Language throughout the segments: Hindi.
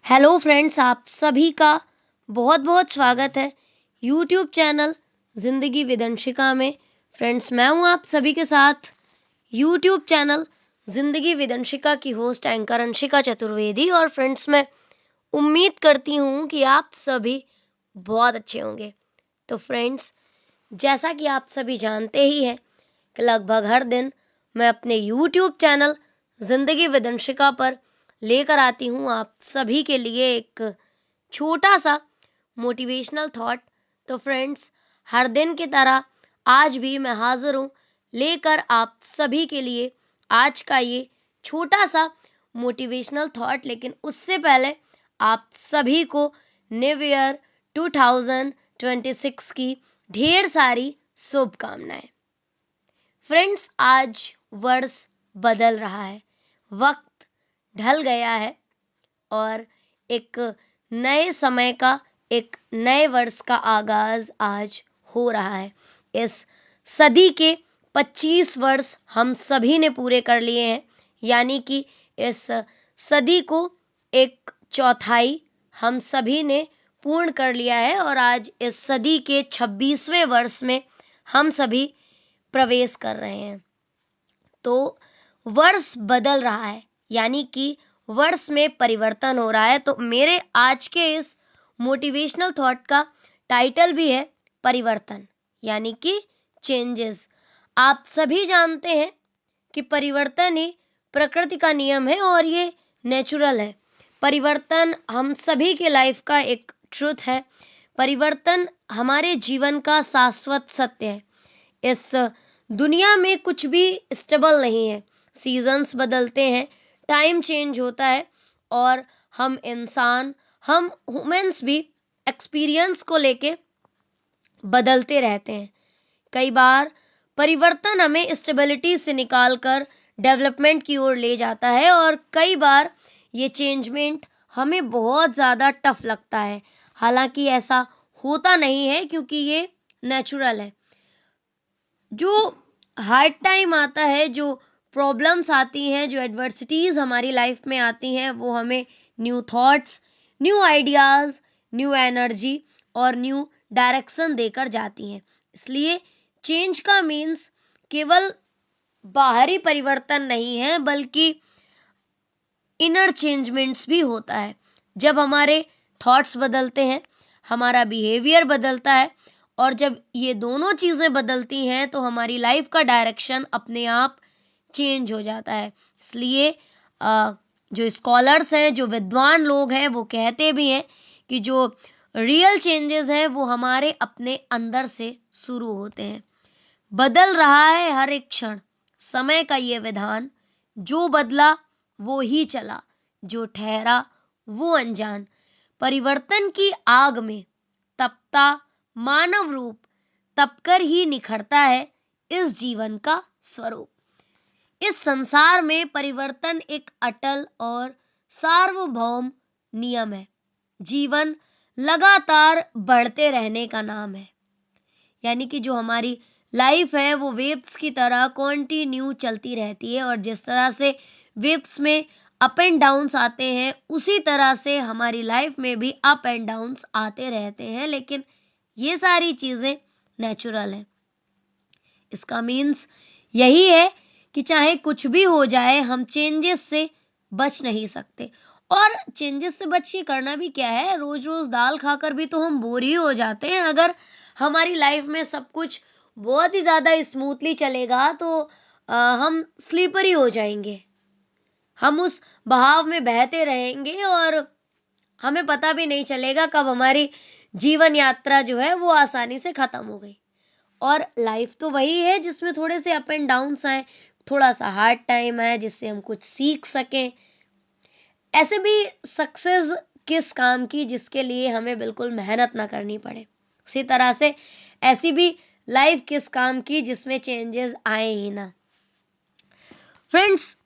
हेलो फ्रेंड्स, आप सभी का बहुत बहुत स्वागत है यूट्यूब चैनल ज़िंदगी विद अंशिका में। फ्रेंड्स, मैं हूं आप सभी के साथ यूट्यूब चैनल ज़िंदगी विद अंशिका की होस्ट एंकर अंशिका चतुर्वेदी। और फ्रेंड्स, मैं उम्मीद करती हूं कि आप सभी बहुत अच्छे होंगे। तो फ्रेंड्स, जैसा कि आप सभी जानते ही हैं कि लगभग हर दिन मैं अपने यूट्यूब चैनल ज़िंदगी विद अंशिका पर लेकर आती हूँ आप सभी के लिए एक छोटा सा मोटिवेशनल थॉट। तो फ्रेंड्स, हर दिन की तरह आज भी मैं हाजिर हूँ लेकर आप सभी के लिए आज का ये छोटा सा मोटिवेशनल थॉट। लेकिन उससे पहले आप सभी को न्यू ईयर 2026 की ढेर सारी शुभकामनाएं। फ्रेंड्स, आज वर्ष बदल रहा है, वक्त ढल गया है और एक नए समय का, एक नए वर्ष का आगाज आज हो रहा है। इस सदी के 25 वर्ष हम सभी ने पूरे कर लिए हैं, यानी कि इस सदी को एक चौथाई हम सभी ने पूर्ण कर लिया है और आज इस सदी के 26वें वर्ष में हम सभी प्रवेश कर रहे हैं। तो वर्ष बदल रहा है, यानी कि वर्ष में परिवर्तन हो रहा है। तो मेरे आज के इस मोटिवेशनल थॉट का टाइटल भी है परिवर्तन, यानी कि चेंजेस। आप सभी जानते हैं कि परिवर्तन ही प्रकृति का नियम है और ये नेचुरल है। परिवर्तन हम सभी के लाइफ का एक ट्रुथ है। परिवर्तन हमारे जीवन का शाश्वत सत्य है। इस दुनिया में कुछ भी स्टेबल नहीं है। सीजन्स बदलते हैं, टाइम चेंज होता है और हम इंसान, हम ह्यूमंस भी एक्सपीरियंस को लेके बदलते रहते हैं। कई बार परिवर्तन हमें स्टेबिलिटी से निकालकर डेवलपमेंट की ओर ले जाता है और कई बार ये चेंजमेंट हमें बहुत ज़्यादा टफ लगता है। हालांकि ऐसा होता नहीं है, क्योंकि ये नेचुरल है। जो हार्ड टाइम आता है, जो प्रॉब्लम्स आती हैं, जो एडवर्सिटीज़ हमारी लाइफ में आती हैं, वो हमें new thoughts, new ideas, new energy और न्यू डायरेक्शन देकर जाती हैं। इसलिए चेंज का मीन्स केवल बाहरी परिवर्तन नहीं है, बल्कि इनर चेंजमेंट्स भी होता है। जब हमारे थॉट्स बदलते हैं, हमारा बिहेवियर बदलता है और जब ये दोनों चीज़ें बदलती हैं तो हमारी लाइफ का डायरेक्शन अपने आप चेंज हो जाता है। इसलिए जो स्कॉलर्स हैं, जो विद्वान लोग हैं, वो कहते भी हैं कि जो रियल चेंजेस हैं वो हमारे अपने अंदर से शुरू होते हैं। बदल रहा है हर एक क्षण समय का ये विधान, जो बदला वो ही चला, जो ठहरा वो अनजान। परिवर्तन की आग में तपता मानव रूप, तपकर ही निखरता है इस जीवन का स्वरूप। इस संसार में परिवर्तन एक अटल और सार्वभौम नियम है। जीवन लगातार बढ़ते रहने का नाम है, यानी कि जो हमारी लाइफ है वो वेव्स की तरह कॉन्टिन्यू चलती रहती है और जिस तरह से वेव्स में अप एंड डाउन्स आते हैं, उसी तरह से हमारी लाइफ में भी अप एंड डाउन्स आते रहते हैं। लेकिन ये सारी चीज़ें नेचुरल हैं। इसका मीन्स यही है कि चाहे कुछ भी हो जाए, हम चेंजेस से बच नहीं सकते। और चेंजेस से बच के करना भी क्या है, रोज रोज दाल खाकर भी तो हम बोर ही हो जाते हैं। अगर हमारी लाइफ में सब कुछ बहुत ही ज़्यादा स्मूथली चलेगा तो हम स्लीपर ही हो जाएंगे। हम उस बहाव में बहते रहेंगे और हमें पता भी नहीं चलेगा कब हमारी जीवन यात्रा जो है वो आसानी से खत्म हो गई। और लाइफ तो वही है जिसमें थोड़े से अप एंड डाउन्स आए, थोड़ा सा हार्ड टाइम है जिससे हम कुछ सीख सकें। ऐसे भी सक्सेस किस काम की जिसके लिए हमें बिल्कुल मेहनत ना करनी पड़े। उसी तरह से ऐसी भी लाइफ किस काम की जिसमें चेंजेस आए ही ना। फ्रेंड्स,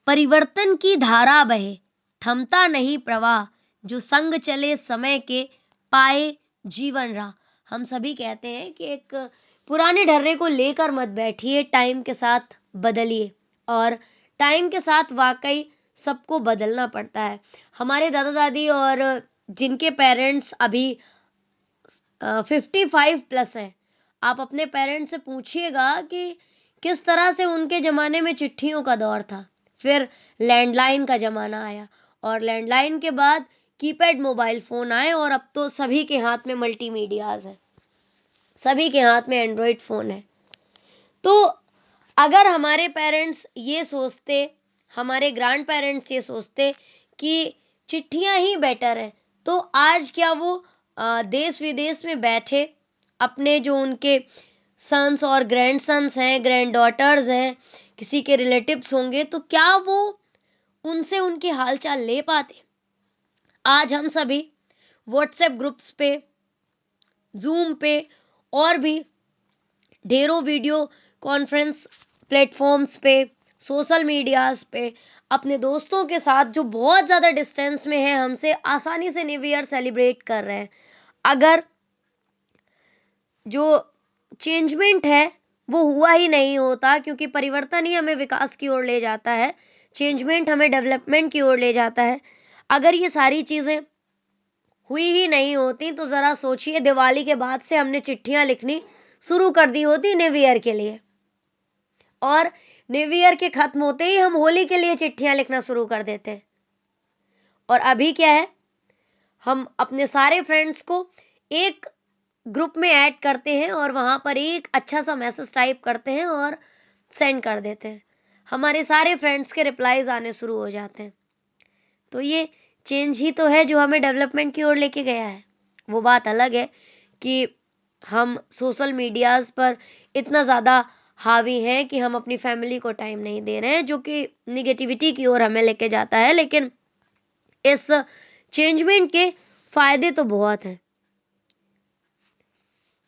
परिवर्तन की धारा बहे, थमता नहीं प्रवाह, जो संग चले समय के, पाए जीवन राह। हम सभी कहते हैं कि एक पुराने ढर्रे को लेकर मत बैठिए, टाइम के साथ बदलिए। और टाइम के साथ वाकई सबको बदलना पड़ता है। हमारे दादा दादी और जिनके पेरेंट्स अभी 55+ है, आप अपने पेरेंट्स से पूछिएगा कि किस तरह से उनके ज़माने में चिट्ठियों का दौर था, फिर लैंडलाइन का ज़माना आया और लैंडलाइन के बाद कीपैड मोबाइल फ़ोन आए और अब तो सभी के हाथ में मल्टीमीडियाज़ है, सभी के हाथ में एंड्रॉयड फ़ोन है। तो अगर हमारे पेरेंट्स ये सोचते, हमारे ग्रैंड पेरेंट्स ये सोचते कि चिट्ठियां ही बेटर है, तो आज क्या वो देश विदेश में बैठे अपने जो उनके सन्स और ग्रैंड सन्स हैं, ग्रैंड डॉटर्स हैं, किसी के रिलेटिव्स होंगे, तो क्या वो उनसे उनकी हालचाल ले पाते? आज हम सभी व्हाट्सएप ग्रुप्स पे, जूम पे और भी ढेरों वीडियो कॉन्फ्रेंस प्लेटफॉर्म्स पे, सोशल मीडियाज पे अपने दोस्तों के साथ जो बहुत ज़्यादा डिस्टेंस में है हमसे, आसानी से न्यू ईयर सेलिब्रेट कर रहे हैं। अगर जो चेंजमेंट है वो हुआ ही नहीं होता, क्योंकि परिवर्तन ही हमें विकास की ओर ले जाता है, चेंजमेंट हमें डेवलपमेंट की ओर ले जाता है। अगर ये सारी चीज़ें हुई ही नहीं होती तो ज़रा सोचिए, दिवाली के बाद से हमने चिट्ठियां लिखनी शुरू कर दी होती न्यू ईयर के लिए, और न्यू ईयर के खत्म होते ही हम होली के लिए चिट्ठियां लिखना शुरू कर देते। और अभी क्या है, हम अपने सारे फ्रेंड्स को एक ग्रुप में ऐड करते हैं और वहां पर एक अच्छा सा मैसेज टाइप करते हैं और सेंड कर देते हैं, हमारे सारे फ्रेंड्स के रिप्लाईज आने शुरू हो जाते हैं। तो ये चेंज ही तो है जो हमें डेवलपमेंट की ओर लेके गया है। वो बात अलग है कि हम सोशल मीडियाज पर इतना ज़्यादा हावी हैं कि हम अपनी फैमिली को टाइम नहीं दे रहे हैं, जो कि निगेटिविटी की ओर हमें लेके जाता है। लेकिन इस चेंजमेंट के फायदे तो बहुत हैं।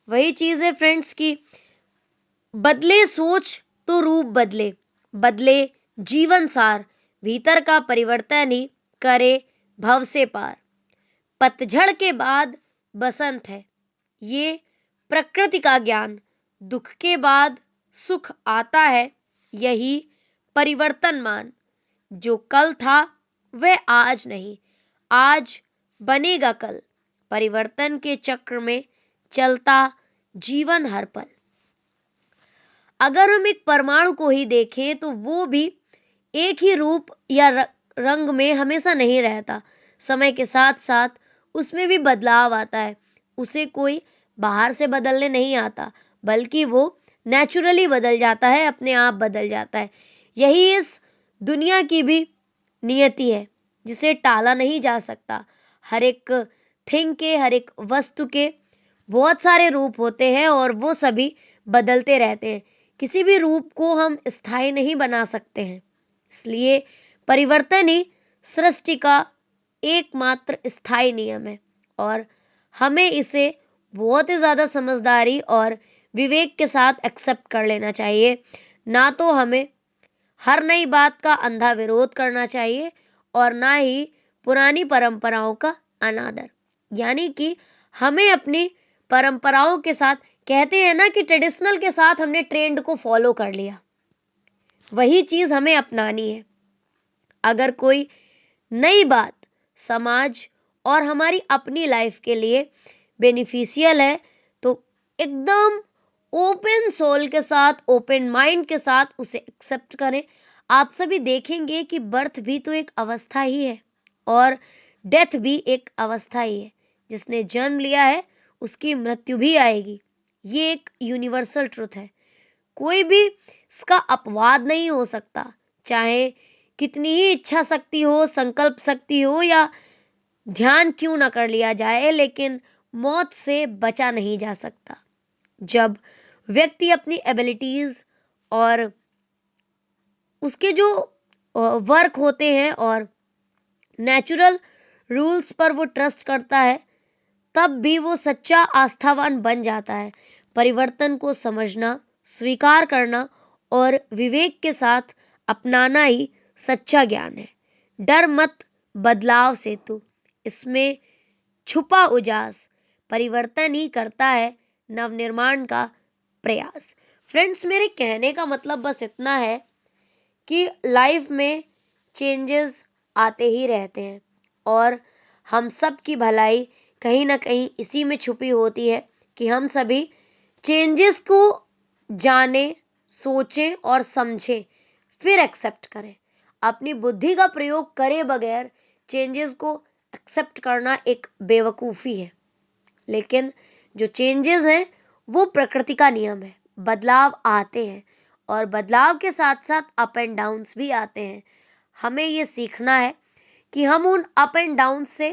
वही चीज़ है फ्रेंड्स की बदले सोच तो रूप बदले, बदले जीवन सार, भीतर का परिवर्तन ही करे भव से पार। पतझड़ के बाद बसंत है, ये प्रकृति का ज्ञान, दुख के बाद सुख आता है, यही परिवर्तन मान। जो कल था वह आज नहीं, आज बनेगा कल, परिवर्तन के चक्र में चलता जीवन हर पल। अगर हम एक परमाणु को ही देखें तो वो भी एक ही रूप या रंग में हमेशा नहीं रहता, समय के साथ साथ उसमें भी बदलाव आता है। उसे कोई बाहर से बदलने नहीं आता, बल्कि वो नेचुरली बदल जाता है, अपने आप बदल जाता है। यही इस दुनिया की भी नियति है, जिसे टाला नहीं जा सकता। हर एक थिंग के, हर एक वस्तु के बहुत सारे रूप होते हैं और वो सभी बदलते रहते हैं। किसी भी रूप को हम स्थायी नहीं बना सकते हैं, इसलिए परिवर्तन ही सृष्टि का एकमात्र स्थायी नियम है और हमें इसे बहुत ही ज़्यादा समझदारी और विवेक के साथ एक्सेप्ट कर लेना चाहिए। ना तो हमें हर नई बात का अंधा विरोध करना चाहिए और ना ही पुरानी परंपराओं का अनादर। यानी कि हमें अपनी परंपराओं के साथ, कहते हैं ना कि ट्रेडिशनल के साथ हमने ट्रेंड को फॉलो कर लिया, वही चीज़ हमें अपनानी है। अगर कोई नई बात समाज और हमारी अपनी लाइफ के लिए बेनिफिशियल है तो एकदम ओपन सोल के साथ, ओपन माइंड के साथ उसे एक्सेप्ट करें। आप सभी देखेंगे कि बर्थ भी तो एक अवस्था ही है और डेथ भी एक अवस्था ही है। जिसने जन्म लिया है उसकी मृत्यु भी आएगी, ये एक यूनिवर्सल ट्रुथ है, कोई भी इसका अपवाद नहीं हो सकता। चाहे कितनी ही इच्छा शक्ति हो, संकल्प शक्ति हो या ध्यान क्यों ना कर लिया जाए, लेकिन मौत से बचा नहीं जा सकता। जब व्यक्ति अपनी एबिलिटीज और उसके जो वर्क होते हैं और नेचुरल रूल्स पर वो ट्रस्ट करता है, तब भी वो सच्चा आस्थावान बन जाता है। परिवर्तन को समझना, स्वीकार करना और विवेक के साथ अपनाना ही सच्चा ज्ञान है। डर मत बदलाव से तू, इसमें छुपा उजास, परिवर्तन ही करता है नवनिर्माण का प्रयास। फ्रेंड्स, मेरे कहने का मतलब बस इतना है कि लाइफ में चेंजेस आते ही रहते हैं और हम सब की भलाई कहीं ना कहीं इसी में छुपी होती है कि हम सभी चेंजेस को जाने, सोचें और समझें, फिर एक्सेप्ट करें। अपनी बुद्धि का प्रयोग करे बगैर चेंजेस को एक्सेप्ट करना एक बेवकूफ़ी है। लेकिन जो चेंजेस हैं वो प्रकृति का नियम है, बदलाव आते हैं और बदलाव के साथ साथ अप एंड डाउन्स भी आते हैं। हमें ये सीखना है कि हम उन अप एंड डाउन से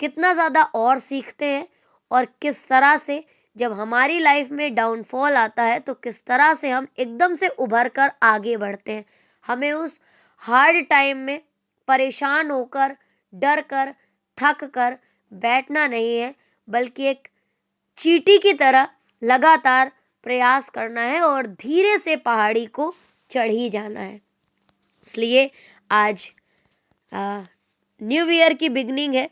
कितना ज़्यादा और सीखते हैं और किस तरह से जब हमारी लाइफ में डाउनफॉल आता है तो किस तरह से हम एकदम से उभर कर आगे बढ़ते हैं। हमें उस हार्ड टाइम में परेशान होकर, डर कर, थक कर बैठना नहीं है, बल्कि एक चींटी की तरह लगातार प्रयास करना है और धीरे से पहाड़ी को चढ़ ही जाना है। इसलिए आज न्यू ईयर की बिगनिंग है,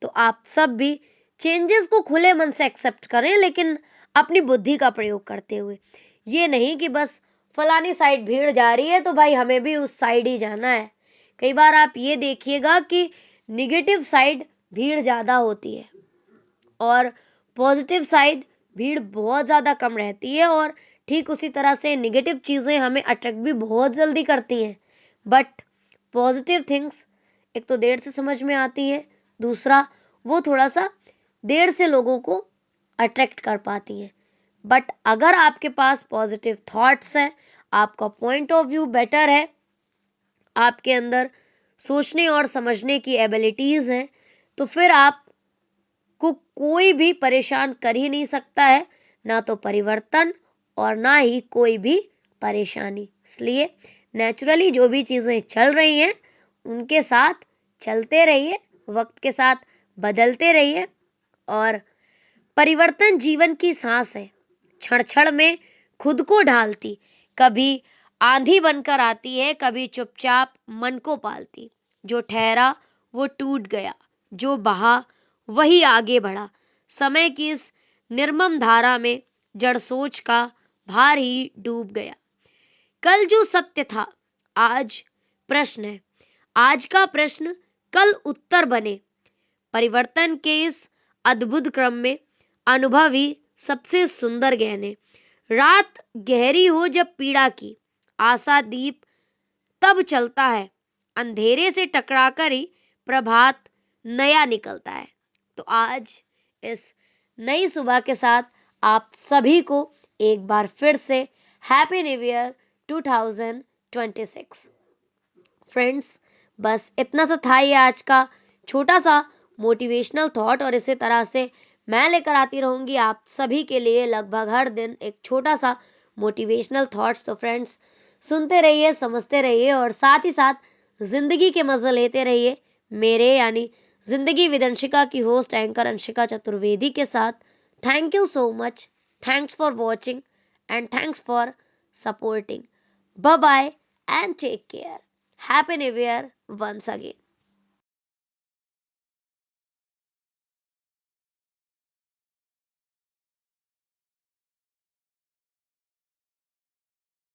तो आप सब भी चेंजेस को खुले मन से एक्सेप्ट करें, लेकिन अपनी बुद्धि का प्रयोग करते हुए। ये नहीं कि बस फलानी साइड भीड़ जा रही है तो भाई हमें भी उस साइड ही जाना है। कई बार आप ये देखिएगा कि निगेटिव साइड भीड़ ज़्यादा होती है और पॉजिटिव साइड भीड़ बहुत ज़्यादा कम रहती है, और ठीक उसी तरह से निगेटिव चीज़ें हमें अट्रैक्ट भी बहुत जल्दी करती हैं। बट पॉजिटिव थिंग्स एक तो देर से समझ में आती है, दूसरा वो थोड़ा सा देर से लोगों को अट्रैक्ट कर पाती हैं। बट अगर आपके पास पॉजिटिव थॉट्स हैं, आपका पॉइंट ऑफ व्यू बेटर है, आपके अंदर सोचने और समझने की एबिलिटीज़ हैं, तो फिर आप को कोई भी परेशान कर ही नहीं सकता है, ना तो परिवर्तन और ना ही कोई भी परेशानी। इसलिए नेचुरली जो भी चीज़ें चल रही हैं उनके साथ चलते रहिए, वक्त के साथ बदलते रहिए, और परिवर्तन जीवन की सांस है, क्षण क्षण में खुद को ढालती, कभी आंधी बनकर आती है, कभी चुपचाप मन को पालती। जो ठहरा वो टूट गया, जो बहा वही आगे बढ़ा। समय की इस निर्मम धारा में जड़ सोच का भार ही डूब गया। कल जो सत्य था आज प्रश्न है, आज का प्रश्न कल उत्तर बने। परिवर्तन के इस अद्भुत क्रम में अनुभव ही सबसे सुंदर गहने। रात गहरी हो जब पीड़ा की, आशा दीप तब चलता है, अंधेरे से टकराकर ही प्रभात नया निकलता है। तो आज इस नई सुबह के साथ आप सभी को एक बार फिर से हैप्पी न्यू ईयर 2026। फ्रेंड्स, बस इतना सा था ये आज का छोटा सा मोटिवेशनल थॉट, और इसी तरह से मैं लेकर आती रहूंगी आप सभी के लिए लगभग हर दिन एक छोटा सा मोटिवेशनल थॉट्स। तो फ्रेंड्स, सुनते रहिए, समझते रहिए और साथ ही साथ जिंदगी के मजे लेते रहिए मेरे यानी जिंदगी विद अंशिका की होस्ट एंकर अंशिका चतुर्वेदी के साथ। Thank you so much, thanks for watching and thanks for supporting. Bye bye and take care. Happy new year once again.